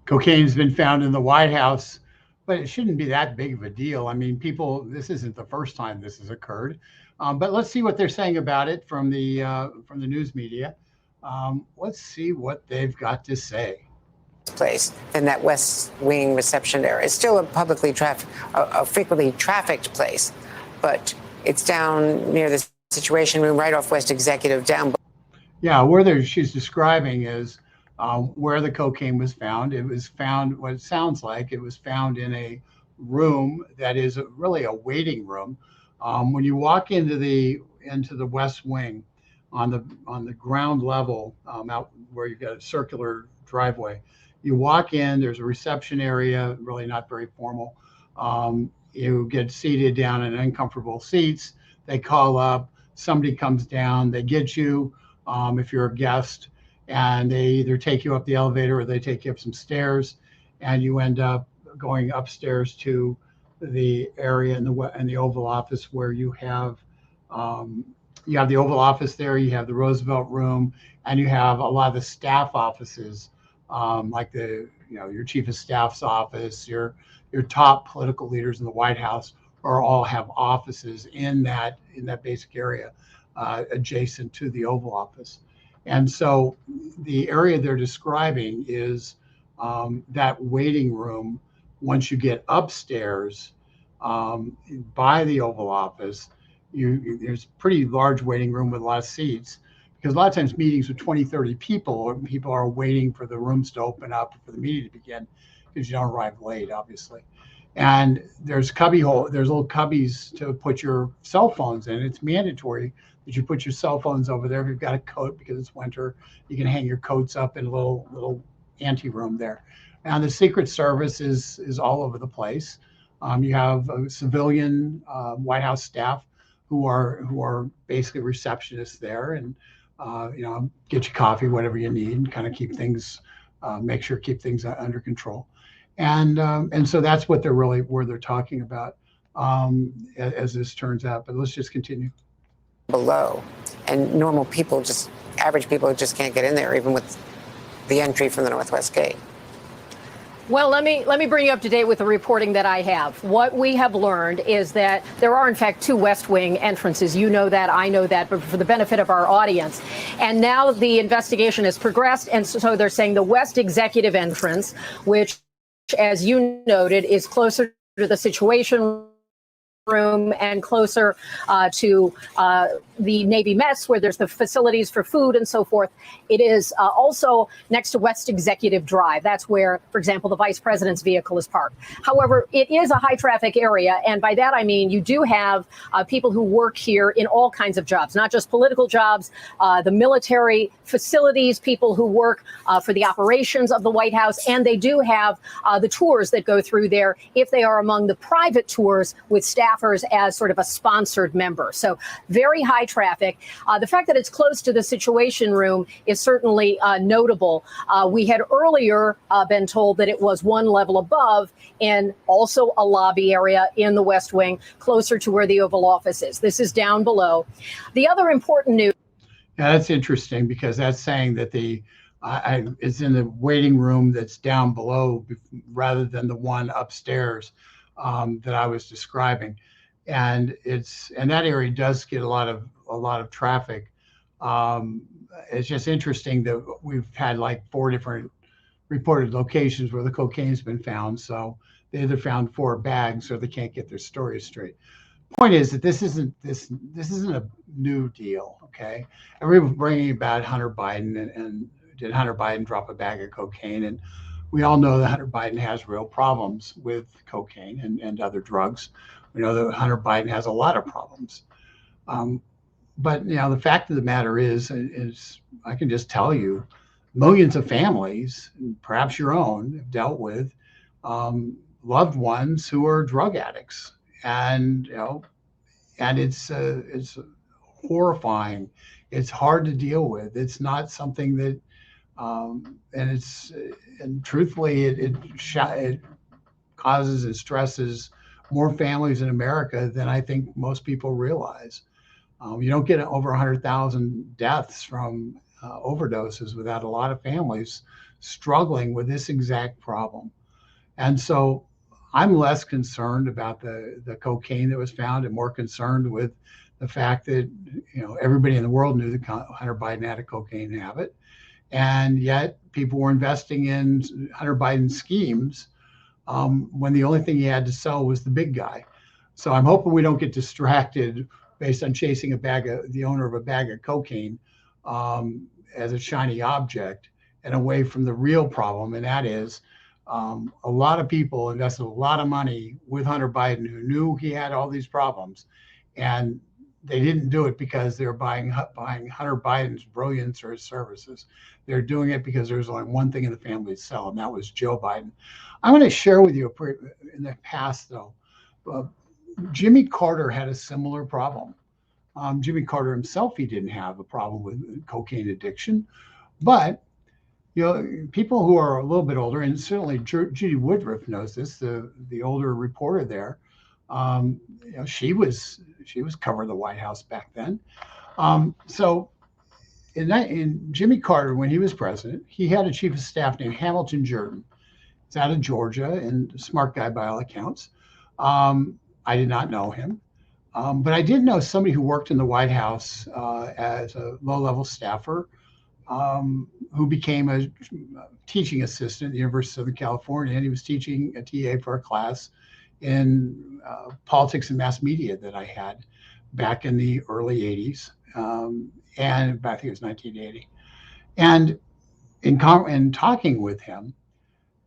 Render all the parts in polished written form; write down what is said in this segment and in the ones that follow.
Cocaine's been found in the White House, but it shouldn't be that big of a deal. I mean, people, this isn't the first time this has occurred. But let's see what they're saying about it from the news media. Let's see what they've got to say. Place in that West Wing reception area. It's still a frequently trafficked place, but it's down near the Situation Room, right off West Executive, down. Yeah, where she's describing is where the cocaine was found. It was found, what it sounds like, it was found in a room that is really a waiting room. When you walk into the West Wing, on the ground level, out where you've got a circular driveway, you walk in. There's a reception area, really not very formal. You get seated down in uncomfortable seats. They call up. Somebody comes down. They get you. If you're a guest, and they either take you up the elevator or they take you up some stairs, and you end up going upstairs to the area in the Oval Office where you have the Oval Office there, you have the Roosevelt Room, and you have a lot of the staff offices, like your chief of staff's office, your top political leaders in the White House, or all have offices in that basic area adjacent to the Oval Office. And so the area they're describing is that waiting room. Once you get upstairs by the Oval Office, there's a pretty large waiting room with a lot of seats, because a lot of times meetings with 20, 30 people, or people are waiting for the rooms to open up for the meeting to begin, because you don't arrive late, obviously. And there's there's little cubbies to put your cell phones in. It's mandatory that you put your cell phones over there. If you've got a coat, because it's winter, you can hang your coats up in a little ante room there. And the Secret Service is all over the place. You have a civilian White House staff who are basically receptionists there, and get you coffee, whatever you need, and kind of keep things under control. And so that's what where they're talking about, as this turns out. But let's just continue. Below, and average people just can't get in there, even with the entry from the Northwest Gate. Well, let me bring you up to date with the reporting that I have. What we have learned is that there are, in fact, two West Wing entrances. You know that, I know that, but for the benefit of our audience. And now the investigation has progressed, and so they're saying the West Executive entrance, which, as you noted, is closer to the Situation Room and closer to the Navy mess, where there's the facilities for food and so forth. It is also next to West Executive Drive. That's where, for example, the vice president's vehicle is parked. However, it is a high traffic area. And by that, I mean, you do have people who work here in all kinds of jobs, not just political jobs, the military facilities, people who work for the operations of the White House. And they do have the tours that go through there, if they are among the private tours with staffers as sort of a sponsored member. So very high traffic. The fact that it's close to the Situation Room is certainly notable. We had earlier been told that it was one level above, and also a lobby area in the West Wing, closer to where the Oval Office is. This is down below. The other important news. Yeah, that's interesting, because that's saying that it's in the waiting room that's down below, rather than the one upstairs that I was describing. And that area does get a lot of traffic. It's just interesting that we've had like 4 different reported locations where the cocaine's been found. So they either found 4 bags, or they can't get their stories straight. Point is that this isn't a new deal. Okay, everybody's bringing about Hunter Biden, and did Hunter Biden drop a bag of cocaine? And we all know that Hunter Biden has real problems with cocaine and other drugs. We know that Hunter Biden has a lot of problems. But the fact of the matter is I can just tell you, millions of families, perhaps your own, have dealt with loved ones who are drug addicts, and it's horrifying. It's hard to deal with. It's not something that, and truthfully, it causes and stresses more families in America than I think most people realize. You don't get over 100,000 deaths from overdoses without a lot of families struggling with this exact problem. And so I'm less concerned about the cocaine that was found and more concerned with the fact that, everybody in the world knew that Hunter Biden had a cocaine habit. And yet people were investing in Hunter Biden schemes when the only thing he had to sell was the big guy. So I'm hoping we don't get distracted based on chasing the owner of a bag of cocaine as a shiny object and away from the real problem. And that is a lot of people invested a lot of money with Hunter Biden who knew he had all these problems. And they didn't do it because they were buying Hunter Biden's brilliance or his services. They're doing it because there's only one thing in the family to sell, and that was Joe Biden. I'm going to share with you in the past, though. Jimmy Carter had a similar problem. Jimmy Carter himself, he didn't have a problem with cocaine addiction, but people who are a little bit older, and certainly Judy Woodruff knows this, the older reporter there. She was covering the White House back then. So in Jimmy Carter, when he was president, he had a chief of staff named Hamilton Jordan. He's out of Georgia and a smart guy by all accounts. I did not know him, but I did know somebody who worked in the White House as a low-level staffer who became a teaching assistant at the University of Southern California, and he was teaching a TA for a class in politics and mass media that I had back in the early 80s. And I think it was 1980. And in talking with him,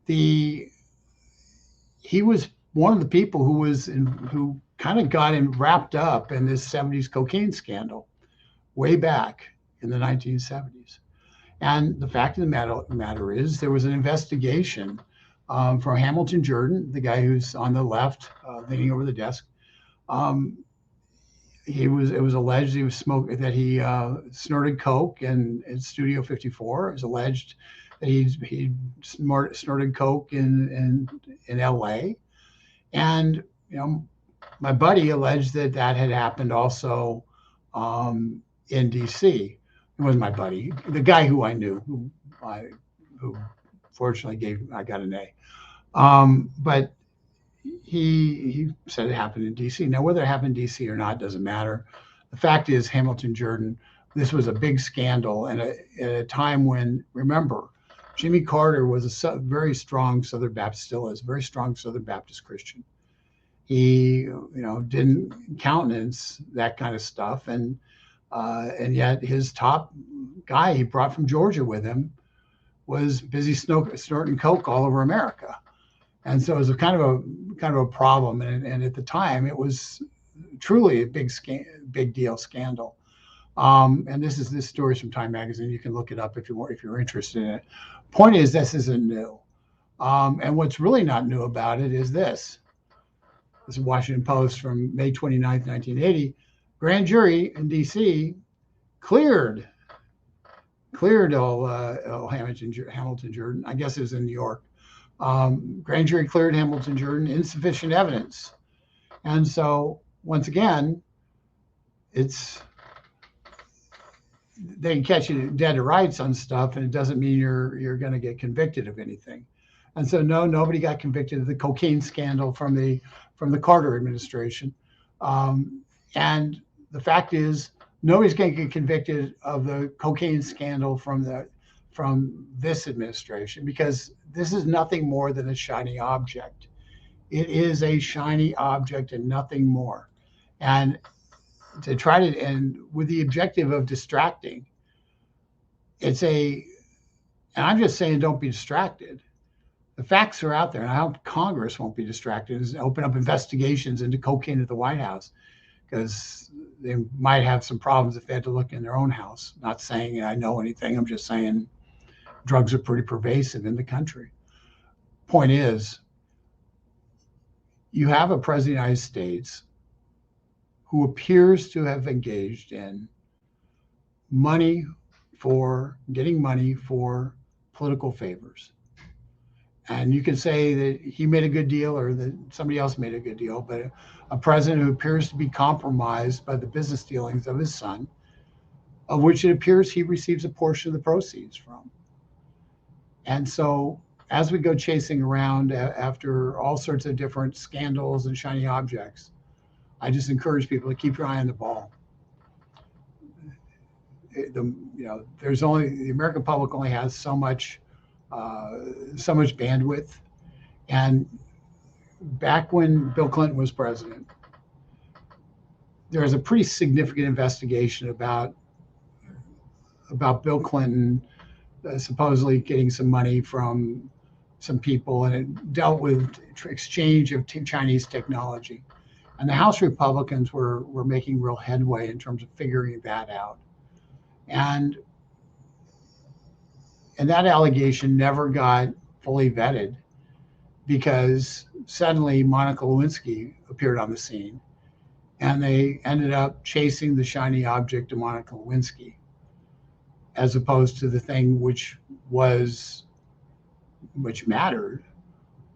he was one of the people who kind of got wrapped up in this 70s cocaine scandal way back in the 1970s. And the fact of the matter is there was an investigation from Hamilton Jordan, the guy who's on the left, leaning over the desk. It was alleged he snorted coke in Studio 54. It was alleged that he snorted coke in L.A. And my buddy alleged that had happened also in D.C. It wasn't my buddy, the guy who I knew, who fortunately I got an A. But he said it happened in D.C. Now, whether it happened in D.C. or not doesn't matter. The fact is, Hamilton Jordan, this was a big scandal, and at a time when, remember, Jimmy Carter was a very strong Southern Baptist, still is, very strong Southern Baptist Christian. He, didn't countenance that kind of stuff, and yet his top guy he brought from Georgia with him was busy snorting coke all over America. And so it was a kind of a problem. And at the time, it was truly a big deal scandal. And this story is from Time Magazine. You can look it up if you're interested in it. Point is, this isn't new. And what's really not new about it is this. This is Washington Post from May 29th, 1980. Grand jury in D.C. cleared Hamilton Jordan. I guess it was in New York. Grand jury cleared Hamilton Jordan, insufficient evidence. And so once again, they can catch you dead to rights on stuff, and it doesn't mean you're going to get convicted of anything. And so nobody got convicted of the cocaine scandal from the Carter administration. And the fact is, nobody's going to get convicted of the cocaine scandal from this administration, because this is nothing more than a shiny object. It is a shiny object and nothing more. And and with the objective of distracting, and I'm just saying, don't be distracted. The facts are out there, and I hope Congress won't be distracted and open up investigations into cocaine at the White House, because they might have some problems if they had to look in their own house. Not saying I know anything. I'm just saying drugs are pretty pervasive in the country. Point is, you have a president of the United States who appears to have engaged in getting money for political favors. And you can say that he made a good deal or that somebody else made a good deal, but a president who appears to be compromised by the business dealings of his son, of which it appears he receives a portion of the proceeds from. And so as we go chasing around after all sorts of different scandals and shiny objects, I just encourage people to keep your eye on the ball. The American public only has so much bandwidth. And back when Bill Clinton was president, there was a pretty significant investigation about Bill Clinton supposedly getting some money from some people, and it dealt with exchange of Chinese technology. And the House Republicans were making real headway in terms of figuring that out. And that allegation never got fully vetted because suddenly Monica Lewinsky appeared on the scene, and they ended up chasing the shiny object of Monica Lewinsky, as opposed to the thing which mattered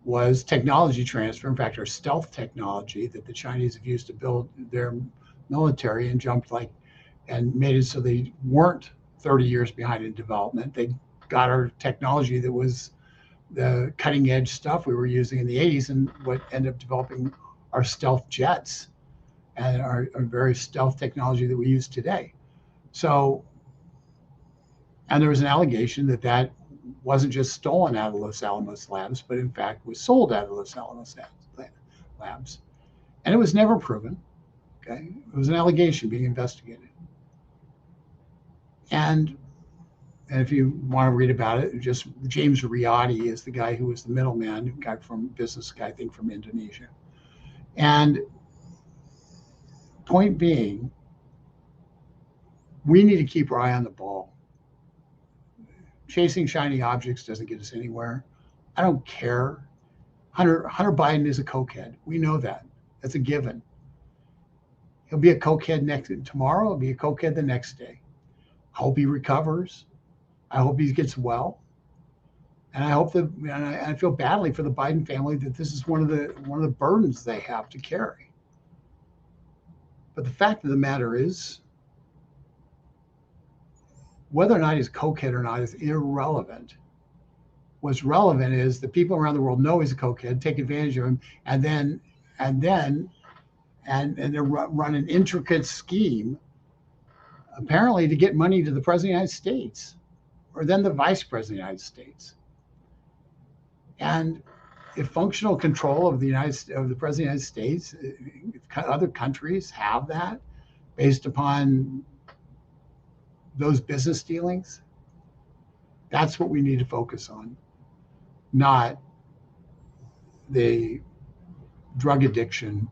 was technology transfer. In fact, our stealth technology that the Chinese have used to build their military and made it so they weren't 30 years behind in development. They got our technology that was the cutting edge stuff we were using in the 80s, and what ended up developing our stealth jets and our very stealth technology that we use today. So, and there was an allegation that wasn't just stolen out of Los Alamos labs, but in fact was sold out of Los Alamos labs. And it was never proven. Okay. It was an allegation being investigated. And if you want to read about it, just James Riyadi is the guy who was the middleman, guy from Indonesia. And point being, we need to keep our eye on the ball. Chasing shiny objects doesn't get us anywhere. I don't care. Hunter Biden is a cokehead. We know that. That's a given. He'll be a cokehead tomorrow. He'll be a cokehead the next day. I hope he recovers. I hope he gets well. And I hope I feel badly for the Biden family that this is one of the burdens they have to carry. But the fact of the matter is, whether or not he's a cokehead or not is irrelevant. What's relevant is the people around the world know he's a cokehead, take advantage of him, and then run an intricate scheme, apparently to get money to the President of the United States, or then the Vice President of the United States. And if functional control of the President of the United States, if other countries have that based upon those business dealings, that's what we need to focus on, not the drug addiction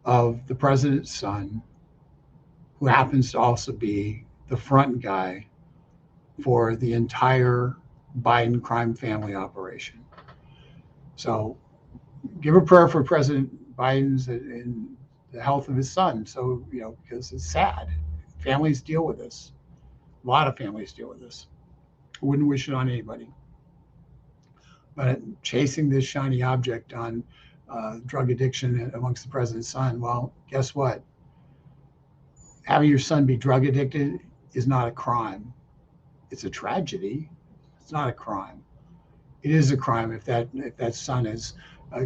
of the president's son, who happens to also be the front guy for the entire Biden crime family operation. So give a prayer for President Biden's and the health of his son. So, because it's sad. Families deal with this. A lot of families deal with this. I wouldn't wish it on anybody. But chasing this shiny object on drug addiction amongst the president's son, well, guess what? Having your son be drug addicted is not a crime. It's a tragedy. It's not a crime. It is a crime if that son is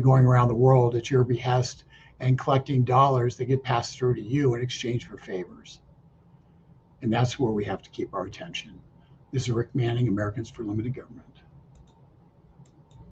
going around the world at your behest and collecting dollars that get passed through to you in exchange for favors. And that's where we have to keep our attention. This is Rick Manning, Americans for Limited Government.